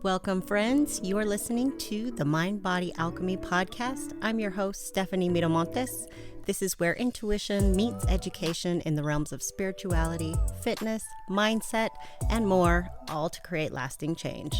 Welcome, friends. You are listening to the Mind Body Alchemy podcast. I'm your host, Stephanie Miramontes. This is where intuition meets education in the realms of spirituality, fitness, mindset, and more, all to create lasting change.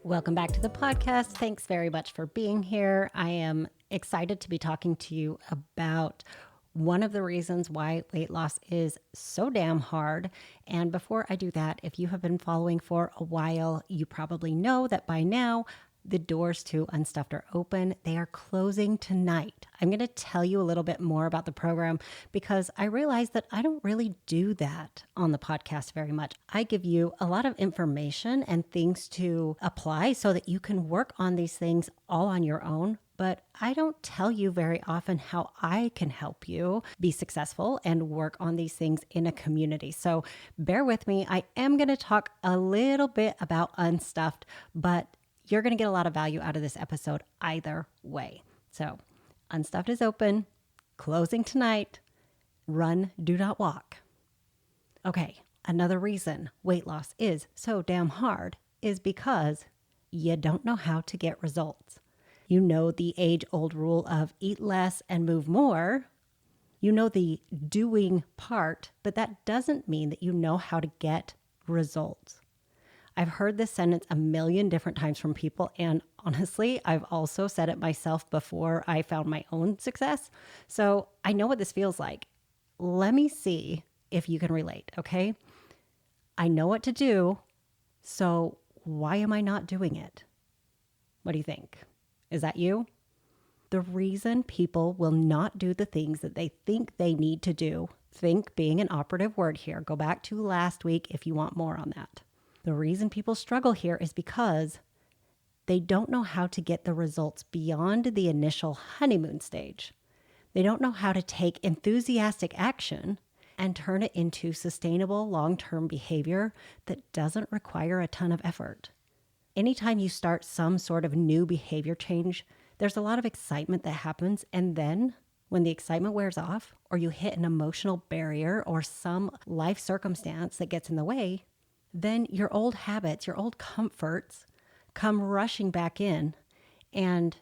Welcome back to the podcast. Thanks very much for being here. I am excited to be talking to you about one of the reasons why weight loss is so damn hard. And before I do that, if you have been following for a while, you probably know that by now the doors to Unstuffed are open. They are closing tonight. I'm going to tell you a little bit more about the program because I realize that I don't really do that on the podcast very much. I give you a lot of information and things to apply so that you can work on these things all on your own. But I don't tell you very often how I can help you be successful and work on these things in a community. So bear with me. I am going to talk a little bit about Unstuffed, but you're going to get a lot of value out of this episode either way. So Unstuffed is open, closing tonight. Run, do not walk. Okay, another reason weight loss is so damn hard is because you don't know how to get results. You know the age-old rule of eat less and move more. You know the doing part, but that doesn't mean that you know how to get results. I've heard this sentence a million different times from people, and honestly, I've also said it myself before I found my own success. So I know what this feels like. Let me see if you can relate, okay? I know what to do, so why am I not doing it? What do you think? Is that you? The reason people will not do the things that they think they need to do, think being an operative word here, go back to last week if you want more on that. The reason people struggle here is because they don't know how to get the results beyond the initial honeymoon stage. They don't know how to take enthusiastic action and turn it into sustainable long-term behavior that doesn't require a ton of effort. Anytime you start some sort of new behavior change, there's a lot of excitement that happens. And then when the excitement wears off, or you hit an emotional barrier or some life circumstance that gets in the way, then your old habits, your old comforts come rushing back in, and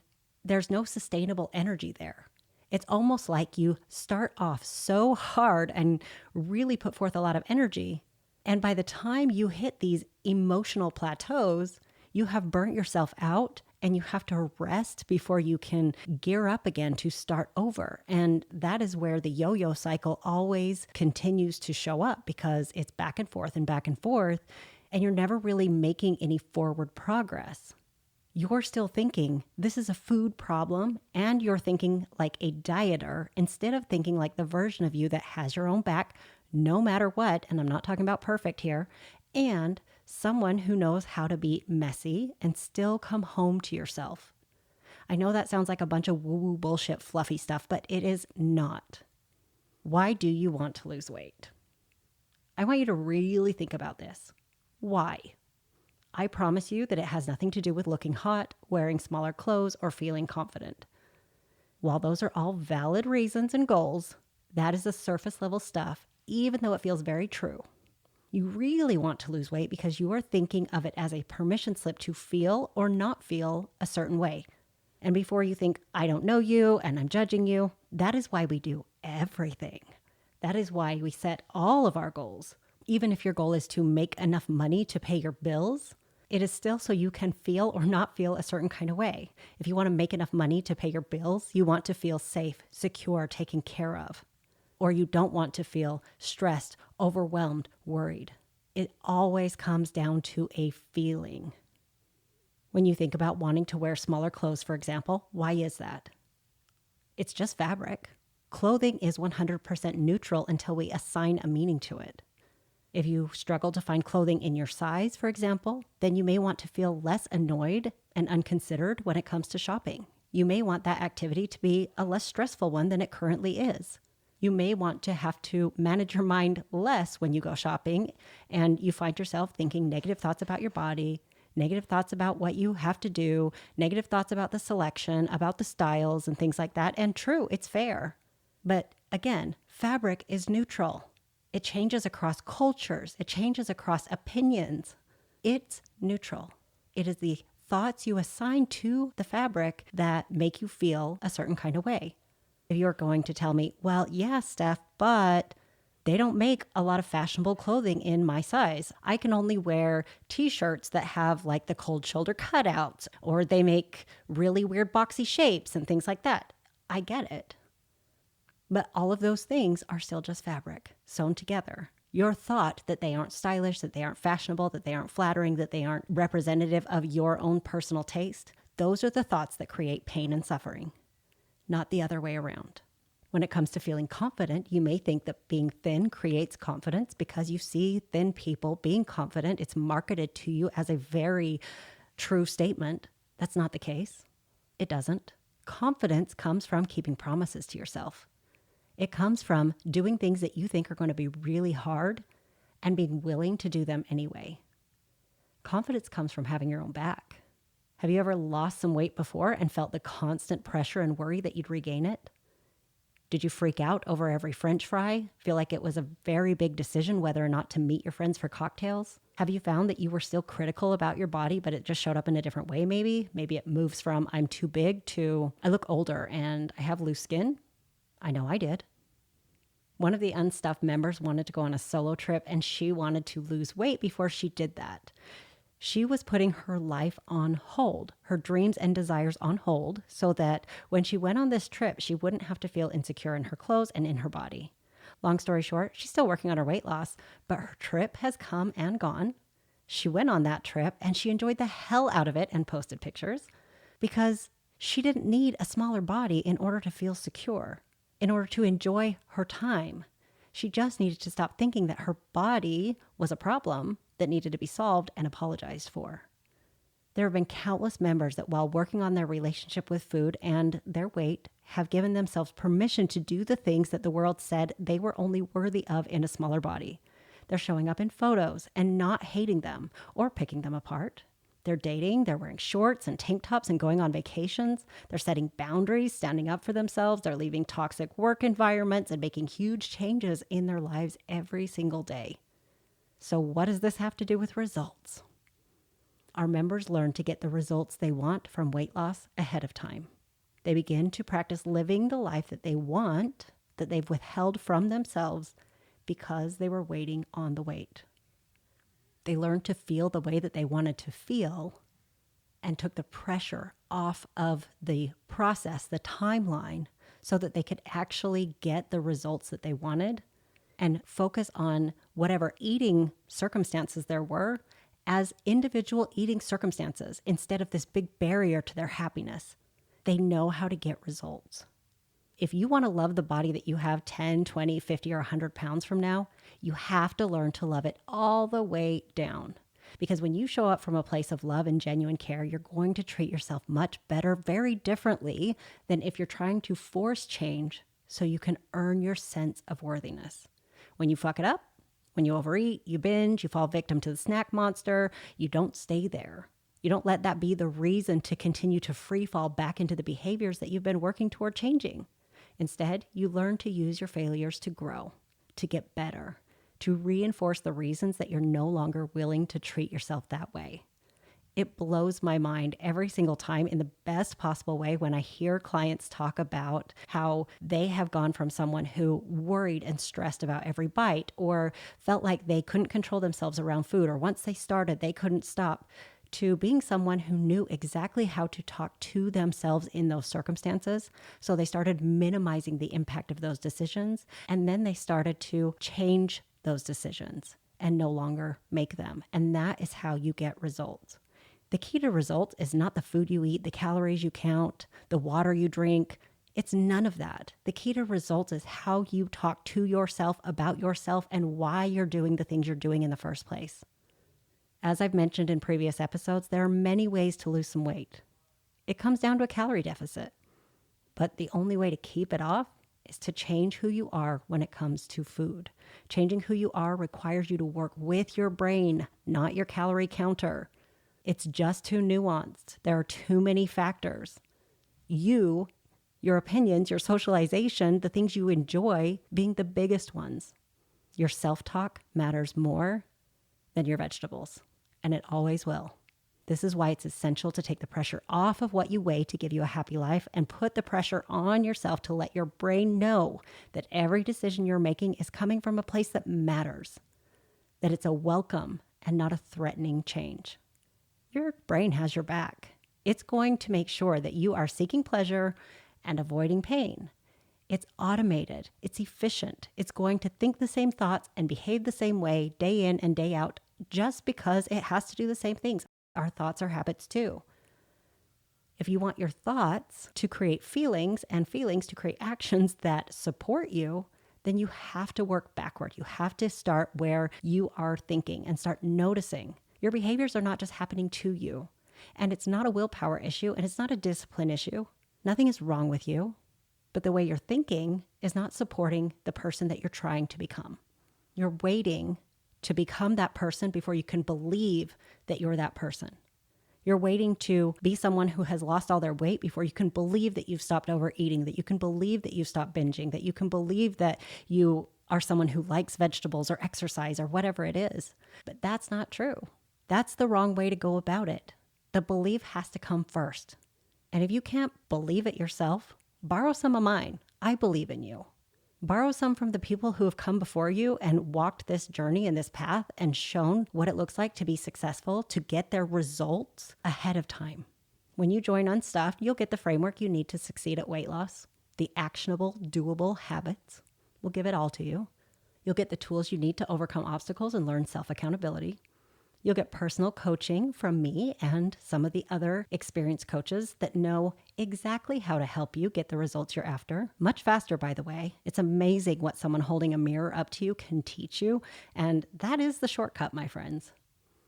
there's no sustainable energy there. It's almost like you start off so hard and really put forth a lot of energy. And by the time you hit these emotional plateaus, you have burnt yourself out and you have to rest before you can gear up again to start over. And that is where the yo-yo cycle always continues to show up because it's back and forth, and you're never really making any forward progress. You're still thinking this is a food problem, and you're thinking like a dieter instead of thinking like the version of you that has your own back no matter what, and I'm not talking about perfect here, and someone who knows how to be messy and still come home to yourself. I know that sounds like a bunch of woo-woo bullshit fluffy stuff, but it is not. Why do you want to lose weight? I want you to really think about this. Why? I promise you that it has nothing to do with looking hot, wearing smaller clothes, or feeling confident. While those are all valid reasons and goals, that is the surface level stuff, even though it feels very true. You really want to lose weight because you are thinking of it as a permission slip to feel or not feel a certain way. And before you think, I don't know you and I'm judging you, that is why we do everything. That is why we set all of our goals. Even if your goal is to make enough money to pay your bills, it is still so you can feel or not feel a certain kind of way. If you want to make enough money to pay your bills, you want to feel safe, secure, taken care of. Or you don't want to feel stressed, overwhelmed, worried. It always comes down to a feeling. When you think about wanting to wear smaller clothes, for example, why is that? It's just fabric. Clothing is 100% neutral until we assign a meaning to it. If you struggle to find clothing in your size, for example, then you may want to feel less annoyed and unconsidered when it comes to shopping. You may want that activity to be a less stressful one than it currently is. You may want to have to manage your mind less when you go shopping and you find yourself thinking negative thoughts about your body, negative thoughts about what you have to do, negative thoughts about the selection, about the styles and things like that. And true, it's fair. But again, fabric is neutral. It changes across cultures. It changes across opinions. It's neutral. It is the thoughts you assign to the fabric that make you feel a certain kind of way. If you're going to tell me, well, yeah, Steph, but they don't make a lot of fashionable clothing in my size. I can only wear t-shirts that have like the cold shoulder cutouts, or they make really weird boxy shapes and things like that. I get it. But all of those things are still just fabric sewn together. Your thought that they aren't stylish, that they aren't fashionable, that they aren't flattering, that they aren't representative of your own personal taste, those are the thoughts that create pain and suffering, not the other way around. When it comes to feeling confident, you may think that being thin creates confidence because you see thin people being confident. It's marketed to you as a very true statement. That's not the case. It doesn't. Confidence comes from keeping promises to yourself. It comes from doing things that you think are going to be really hard and being willing to do them anyway. Confidence comes from having your own back. Have you ever lost some weight before and felt the constant pressure and worry that you'd regain it? Did you freak out over every French fry? Feel like it was a very big decision whether or not to meet your friends for cocktails? Have you found that you were still critical about your body, but it just showed up in a different way maybe? Maybe it moves from I'm too big to I look older and I have loose skin? I know I did. One of the Unstuffed members wanted to go on a solo trip and she wanted to lose weight before she did that. She was putting her life on hold, her dreams and desires on hold, so that when she went on this trip, she wouldn't have to feel insecure in her clothes and in her body. Long story short, she's still working on her weight loss, but her trip has come and gone. She went on that trip and she enjoyed the hell out of it and posted pictures because she didn't need a smaller body in order to feel secure, in order to enjoy her time. She just needed to stop thinking that her body was a problem that needed to be solved and apologized for. There have been countless members that while working on their relationship with food and their weight have given themselves permission to do the things that the world said they were only worthy of in a smaller body. They're showing up in photos and not hating them or picking them apart. They're dating, they're wearing shorts and tank tops and going on vacations. They're setting boundaries, standing up for themselves. They're leaving toxic work environments and making huge changes in their lives every single day. So what does this have to do with results? Our members learn to get the results they want from weight loss ahead of time. They begin to practice living the life that they want, that they've withheld from themselves because they were waiting on the weight. They learned to feel the way that they wanted to feel and took the pressure off of the process, the timeline, so that they could actually get the results that they wanted and focus on whatever eating circumstances there were as individual eating circumstances instead of this big barrier to their happiness. They know how to get results. If you want to love the body that you have 10, 20, 50, or 100 pounds from now, you have to learn to love it all the way down. Because when you show up from a place of love and genuine care, you're going to treat yourself much better, very differently than if you're trying to force change so you can earn your sense of worthiness. When you fuck it up, when you overeat, you binge, you fall victim to the snack monster, you don't stay there. You don't let that be the reason to continue to free fall back into the behaviors that you've been working toward changing. Instead, you learn to use your failures to grow, to get better, to reinforce the reasons that you're no longer willing to treat yourself that way. It blows my mind every single time in the best possible way when I hear clients talk about how they have gone from someone who worried and stressed about every bite or felt like they couldn't control themselves around food, or once they started, they couldn't stop, to being someone who knew exactly how to talk to themselves in those circumstances. So they started minimizing the impact of those decisions, and then they started to change those decisions and no longer make them. And that is how you get results. The key to results is not the food you eat, the calories you count, the water you drink. It's none of that. The key to results is how you talk to yourself about yourself and why you're doing the things you're doing in the first place. As I've mentioned in previous episodes, there are many ways to lose some weight. It comes down to a calorie deficit. But the only way to keep it off is to change who you are when it comes to food. Changing who you are requires you to work with your brain, not your calorie counter. It's just too nuanced. There are too many factors. You, your opinions, your socialization, the things you enjoy being the biggest ones. Your self-talk matters more than your vegetables. and it always will. This is why it's essential to take the pressure off of what you weigh to give you a happy life and put the pressure on yourself to let your brain know that every decision you're making is coming from a place that matters, that it's a welcome and not a threatening change. Your brain has your back. It's going to make sure that you are seeking pleasure and avoiding pain. It's automated. It's efficient. It's going to think the same thoughts and behave the same way day in and day out just because it has to do the same things. Our thoughts are habits too. If you want your thoughts to create feelings and feelings to create actions that support you, then you have to work backward. You have to start where you are thinking and start noticing. Your behaviors are not just happening to you. And it's not a willpower issue and it's not a discipline issue. Nothing is wrong with you. But the way you're thinking is not supporting the person that you're trying to become. You're waiting to become that person before you can believe that you're that person. You're waiting to be someone who has lost all their weight before you can believe that you've stopped overeating, that you can believe that you've stopped binging, that you can believe that you are someone who likes vegetables or exercise or whatever it is. But that's not true. That's the wrong way to go about it. The belief has to come first. And if you can't believe it yourself, borrow some of mine. I believe in you. Borrow some from the people who have come before you and walked this journey and this path and shown what it looks like to be successful, to get their results ahead of time. When you join Unstuffed, you'll get the framework you need to succeed at weight loss, the actionable, doable habits. We'll give it all to you. You'll get the tools you need to overcome obstacles and learn self-accountability. You'll get personal coaching from me and some of the other experienced coaches that know exactly how to help you get the results you're after. Much faster, by the way. It's amazing what someone holding a mirror up to you can teach you. And that is the shortcut, my friends.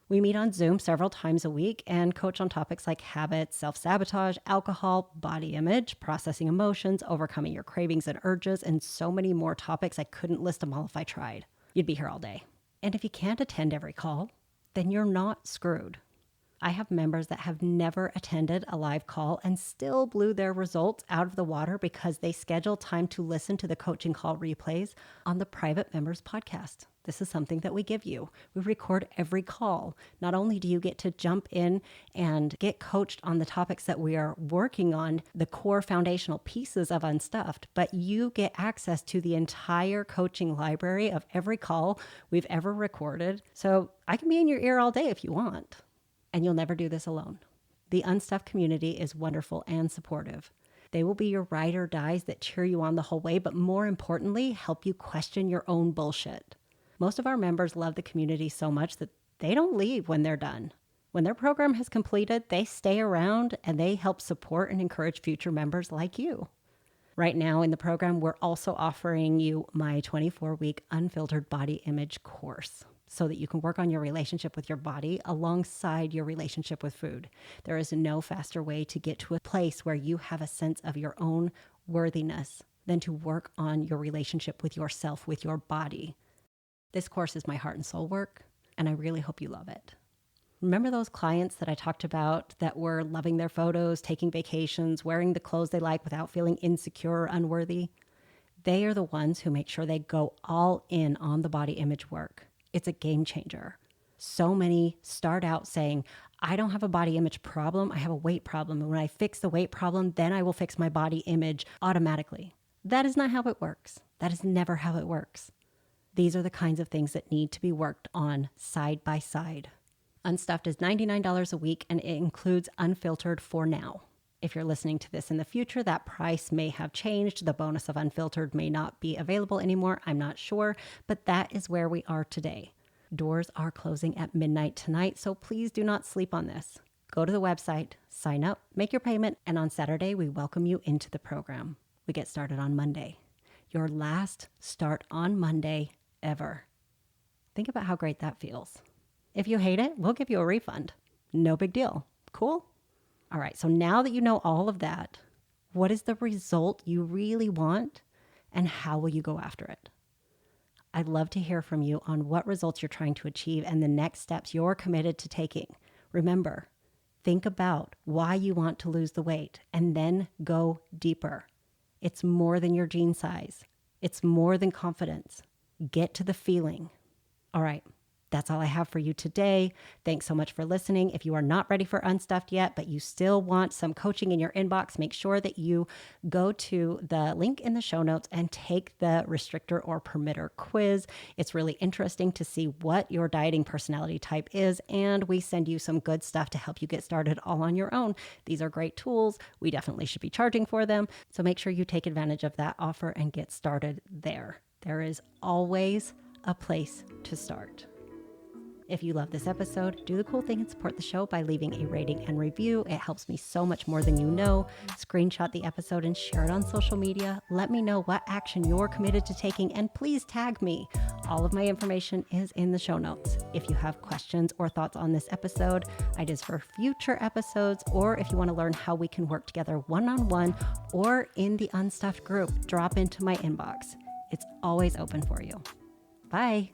We meet on Zoom several times a week and coach on topics like habits, self-sabotage, alcohol, body image, processing emotions, overcoming your cravings and urges, and so many more topics. I couldn't list them all if I tried. You'd be here all day. And if you can't attend every call, then you're not screwed. I have members that have never attended a live call and still blew their results out of the water because they scheduled time to listen to the coaching call replays on the private members podcast. This is something that we give you. We record every call. Not only do you get to jump in and get coached on the topics that we are working on, the core foundational pieces of Unstuffed, but you get access to the entire coaching library of every call we've ever recorded. So I can be in your ear all day if you want. And you'll never do this alone. The Unstuffed community is wonderful and supportive. They will be your ride or dies that cheer you on the whole way, but more importantly, help you question your own bullshit. Most of our members love the community so much that they don't leave when they're done. When their program has completed, they stay around and they help support and encourage future members like you. Right now in the program, we're also offering you my 24-week unfiltered body image course so that you can work on your relationship with your body alongside your relationship with food. There is no faster way to get to a place where you have a sense of your own worthiness than to work on your relationship with yourself, with your body. This course is my heart and soul work, and I really hope you love it. Remember those clients that I talked about that were loving their photos, taking vacations, wearing the clothes they like without feeling insecure or unworthy? They are the ones who make sure they go all in on the body image work. It's a game changer. So many start out saying, I don't have a body image problem, I have a weight problem. And when I fix the weight problem, then I will fix my body image automatically. That is not how it works. That is never how it works. These are the kinds of things that need to be worked on side by side. Unstuffed is $99 a week, and it includes Unfiltered for now. If you're listening to this in the future, that price may have changed. The bonus of Unfiltered may not be available anymore. I'm not sure, but that is where we are today. Doors are closing at midnight tonight, so please do not sleep on this. Go to the website, sign up, make your payment, and on Saturday, we welcome you into the program. We get started on Monday. Your last start on Monday ever. Think about how great that feels. If you hate it, we'll give you a refund. No big deal. Cool? All right, so now that you know all of that, what is the result you really want and how will you go after it? I'd love to hear from you on what results you're trying to achieve and the next steps you're committed to taking. Remember, think about why you want to lose the weight and then go deeper. It's more than your jean size. It's more than confidence. Get to the feeling. All right, That's all I have for you today. Thanks so much for listening. If you are not ready for Unstuffed yet, but you still want some coaching in your inbox, make sure that you go to the link in the show notes and take the restrictor or permitter quiz. It's really interesting to see what your dieting personality type is, and we send you some good stuff to help you get started all on your own. These are great tools. We definitely should be charging for them. So make sure you take advantage of that offer and get started there. There is always a place to start. If you love this episode, do the cool thing and support the show by leaving a rating and review. It helps me so much more than you know. Screenshot the episode and share it on social media. Let me know what action you're committed to taking, and please tag me. All of my information is in the show notes. If you have questions or thoughts on this episode, ideas for future episodes, or if you want to learn how we can work together one-on-one or in the Unstuffed group, drop into my inbox. It's always open for you. Bye.